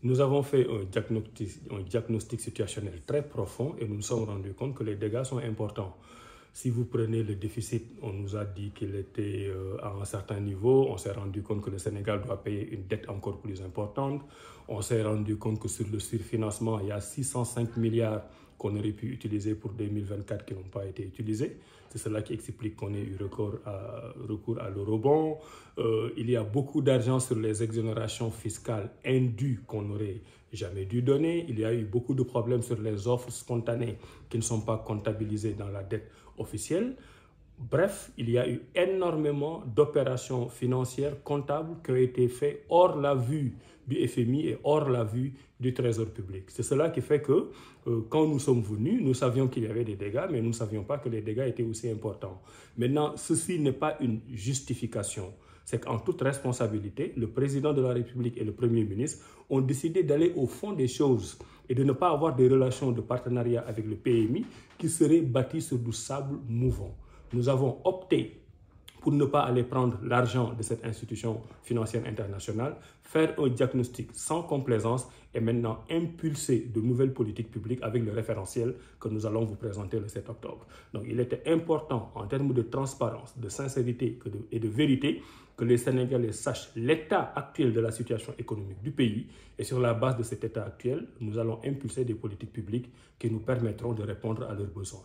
Nous avons fait un diagnostic situationnel très profond et nous nous sommes rendus compte que les dégâts sont importants. Si vous prenez le déficit, on nous a dit qu'il était à un certain niveau. On s'est rendu compte que le Sénégal doit payer une dette encore plus importante. On s'est rendu compte que sur le surfinancement, il y a 605 milliards qu'on aurait pu utiliser pour 2024 qui n'ont pas été utilisés. C'est cela qui explique qu'on ait eu recours à l'eurobond. Il y a beaucoup d'argent sur les exonérations fiscales indues qu'on n'aurait jamais dû donner. Il y a eu beaucoup de problèmes sur les offres spontanées qui ne sont pas comptabilisées dans la dette officielle. Bref, il y a eu énormément d'opérations financières comptables qui ont été faites hors la vue du FMI et hors la vue du Trésor public. C'est cela qui fait que quand nous sommes venus, nous savions qu'il y avait des dégâts, mais nous ne savions pas que les dégâts étaient aussi importants. Maintenant, ceci n'est pas une justification. C'est qu'en toute responsabilité, le président de la République et le Premier ministre ont décidé d'aller au fond des choses et de ne pas avoir des relations de partenariat avec le PMI qui seraient bâties sur du sable mouvant. Nous avons opté pour ne pas aller prendre l'argent de cette institution financière internationale, faire un diagnostic sans complaisance et maintenant impulser de nouvelles politiques publiques avec le référentiel que nous allons vous présenter le 7 octobre. Donc il était important en termes de transparence, de sincérité et de vérité que les Sénégalais sachent l'état actuel de la situation économique du pays et sur la base de cet état actuel, nous allons impulser des politiques publiques qui nous permettront de répondre à leurs besoins.